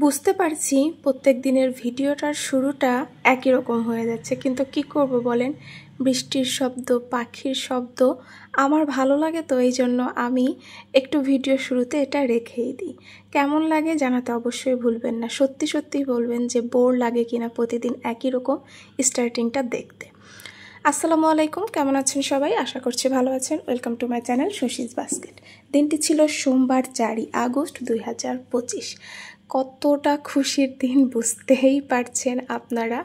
বুঝতে পারছি প্রত্যেক দিনের ভিডিওটার শুরুটা একই রকম হয়ে যাচ্ছে, কিন্তু কি করব বলেন। বৃষ্টির শব্দ, পাখির শব্দ আমার ভালো লাগে, তো এই জন্য আমি একটু ভিডিও শুরুতে এটা রেখেই দিই। কেমন লাগে জানাতে অবশ্যই ভুলবেন না। সত্যি সত্যি বলবেন যে বোর লাগে কিনা প্রতিদিন একই রকম স্টার্টিংটা দেখতে। আসসালামু আলাইকুম, কেমন আছেন সবাই? আশা করছি ভালো আছেন। Welcome to my channel Shashi's basket. দিনটি ছিল সোমবার, 4 আগস্ট 2025। কতটা খুশির দিন বুঝতেই পারছেন আপনারা।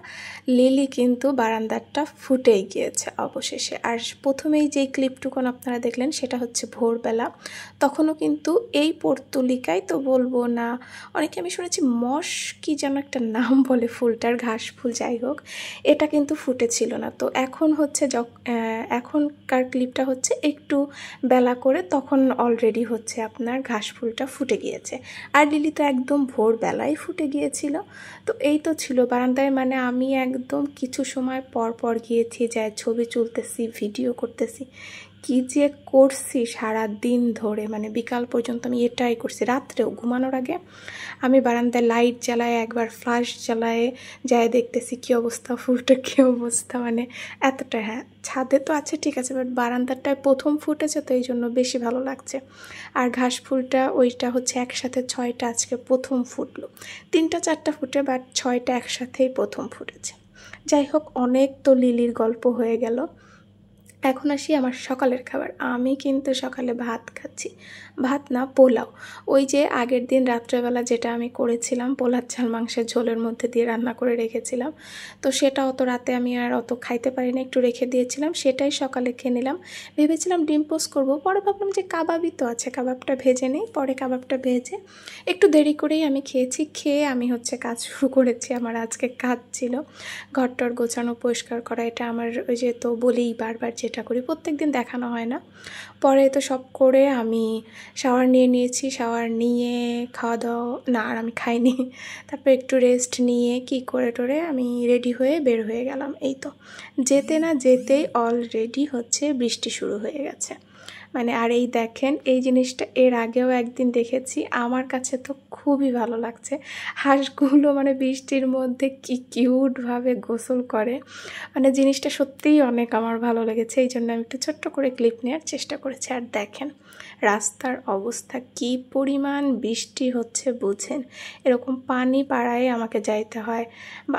লিলি কিন্তু বারান্দারটা ফুটেই গিয়েছে অবশেষে। আর প্রথমেই যেই ক্লিপটুকুন আপনারা দেখলেন সেটা হচ্ছে ভোরবেলা। তখনও কিন্তু এই পর্তুলিকায় তো বলবো না, অনেকে আমি শুনেছি মশ কি যেন একটা নাম বলে ফুলটার, ঘাস ফুল, যাই হোক এটা কিন্তু ফুটেছিল না। তো এখন হচ্ছে এখনকার ক্লিপটা হচ্ছে একটু বেলা করে, তখন অলরেডি হচ্ছে আপনার ঘাস ফুলটা ফুটে গিয়েছে। আর লিলি তো একদম ভোরবেলায় ফুটে গিয়েছিল। তো এই তো ছিল বারান্দায়, মানে আমি একদম কিছু সময় পর পর গিয়েছি, যাই ছবি তুলতেছি, ভিডিও করতেছি, কি যে করছি সারা দিন ধরে, মানে বিকাল পর্যন্ত আমি এটাই করছি। রাত্রেও ঘুমানোর আগে আমি বারান্দায় লাইট জ্বালায়, একবার ফ্ল্যাশ জ্বালায় যাই দেখতেছি কি অবস্থা, ফুলটা কী অবস্থা, মানে এতটা। হ্যাঁ, ছাদে তো আছে ঠিক আছে, বাট বারান্দাটায় প্রথম ফুটেছে, তো এই জন্য বেশি ভালো লাগছে। আর ঘাস ফুলটা ওইটা হচ্ছে একসাথে 6টা আজকে প্রথম ফুটলো। 3টা 4টা ফুটে, বাট 6টা একসাথেই প্রথম ফুটেছে। যাই হোক, অনেক তো লিলির গল্প হয়ে গেল। এখন আসি আমার সকালের খাবার। আমি কিন্তু সকালে ভাত খাচ্ছি, ভাত না পোলাও। ওই যে আগের দিন রাত্রেবেলা যেটা আমি করেছিলাম, পোলার ঝাল মাংসের ঝোলের মধ্যে দিয়ে রান্না করে রেখেছিলাম, তো সেটা অত রাতে আমি আর অত খাইতে পারি না, একটু রেখে দিয়েছিলাম, সেটাই সকালে খেয়ে নিলাম। ভেবেছিলাম ডিম পোস্ট করবো, পরে ভাবলাম যে কাবাবই তো আছে, কাবাবটা ভেজে নেই। পরে কাবাবটা ভেজে একটু দেরি করেই আমি খেয়েছি। খেয়ে আমি হচ্ছে কাজ শুরু করেছি। আমার আজকে কাজ ছিল ঘরটর গোছানো, পরিষ্কার করা। এটা আমার ওই যে তো বলেই বারবার যেটা করি, প্রত্যেক দিন দেখানো হয় না। পরে তো সব করে আমি শাওয়ার নিয়েছি। শাওয়ার নিয়ে খাওয়া দাওয়া না, আর আমি খাইনি। তারপর একটু রেস্ট নিয়ে কি করে টোরে আমি রেডি হয়ে বের হয়ে গেলাম। এই তো যেতে না যেতেই অলরেডি হচ্ছে বৃষ্টি শুরু হয়ে গেছে। মানে আর এই দেখেন, এই জিনিসটা এর আগেও একদিন দেখেছি, আমার কাছে তো খুবই ভালো লাগছে। হাঁসগুলো মানে বৃষ্টির মধ্যে কি কিউটভাবে গোসল করে, মানে জিনিসটা সত্যিই অনেক আমার ভালো লেগেছে। এই জন্য আমি একটু ছোট্ট করে ক্লিপ নেওয়ার চেষ্টা করেছি। আর দেখেন রাস্তার অবস্থা, কি পরিমাণ বৃষ্টি হচ্ছে বুঝেন। এরকম পানি পাড়ায় আমাকে যাইতে হয়।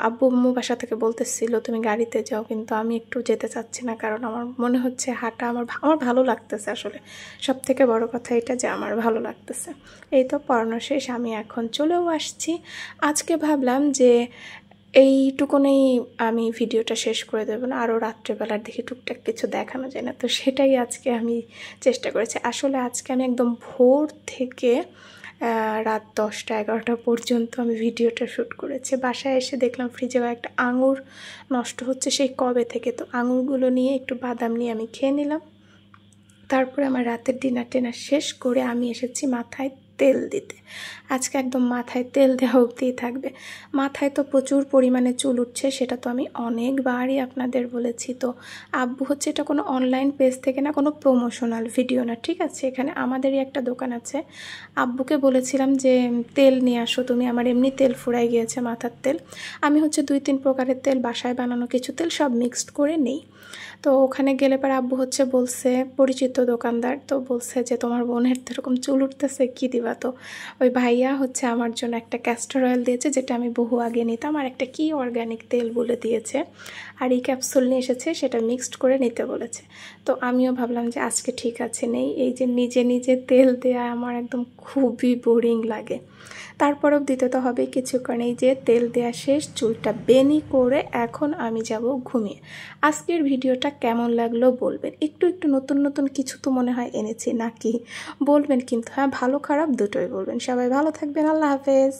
আব্বু আম্মু বাসা থেকে বলতেছিল তুমি গাড়িতে যাও, কিন্তু আমি একটু যেতে চাচ্ছি না, কারণ আমার মনে হচ্ছে হাঁটা আমার ভালো লাগতেছে। আসলে সব থেকে বড় কথা এটা যে আমার ভালো লাগতেছে। এই তো পড়ানো শেষ, আমি এখন চলেও আসছি। আজকে ভাবলাম যে এইটুকুনেই আমি ভিডিওটা শেষ করে দেবো না, আরও রাত্রেবেলার দেখি টুকটাক কিছু দেখানো যায় না, তো সেটাই আজকে আমি চেষ্টা করেছি। আসলে আজকে আমি একদম ভোর থেকে রাত 10টা 11টা পর্যন্ত আমি ভিডিওটা শ্যুট করেছি। বাসায় এসে দেখলাম ফ্রিজে একটা আঙুর নষ্ট হচ্ছে সেই কবে থেকে, তো আঙুরগুলো নিয়ে একটু বাদাম নিয়ে আমি খেয়ে নিলাম। তারপরে আমার রাতের ডিনার শেষ করে আমি এসেছি মাথায় তেল দিতে। আজকে একদম মাথায় তেল দেওয়া অবধিই থাকবে। মাথায় তো প্রচুর পরিমাণে চুল উঠছে, সেটা তো আমি অনেকবারই আপনাদের বলেছি। তো আব্বু হচ্ছে এটা কোনো অনলাইন পেজ থেকে না, কোনো প্রমোশনাল ভিডিও না, ঠিক আছে। এখানে আমাদেরই একটা দোকান আছে। আব্বুকে বলেছিলাম যে তেল নিয়ে আসো তুমি, আমার এমনি তেল ফুরাই গিয়েছে মাথার তেল। আমি হচ্ছে 2-3 প্রকারের তেল, বাসায় বানানো কিছু তেল সব মিক্সড করে নেই। তো ওখানে গেলে পর আব্বু হচ্ছে বলছে, পরিচিত দোকানদার, তো বলছে যে তোমার বোনের তো এরকম চুল উঠতেছে, কী দিবা? তো ওই ভাইয়া হচ্ছে আমার জন্য একটা ক্যাস্টর অয়েল দিয়েছে, যেটা আমি বহু আগে নিতাম, আর একটা কি অর্গানিক তেল বলে দিয়েছে, আর এই ক্যাপসুল নিয়ে এসেছে, সেটা মিক্সড করে নিতে বলেছে। তো আমিও ভাবলাম যে আজকে ঠিক আছে নেই। এই যে নিজে নিজে তেল দেয়া আমার একদম খুবই বোরিং লাগে। তারপরেও দিতে তো হবে, কিছুক্ষণ এই যে তেল দেওয়া শেষ, চুলটা বেনি করে এখন আমি যাব ঘুমিয়ে। আজকের ভিডিওটা কেমন লাগলো বলবেন। একটু নতুন কিছু তো মনে হয় এনেছি নাকি বলবেন, কিন্তু হ্যাঁ ভালো খারাপ দুটোই বলবেন। সবাই ভালো থাকবেন, আল্লাহ হাফেজ।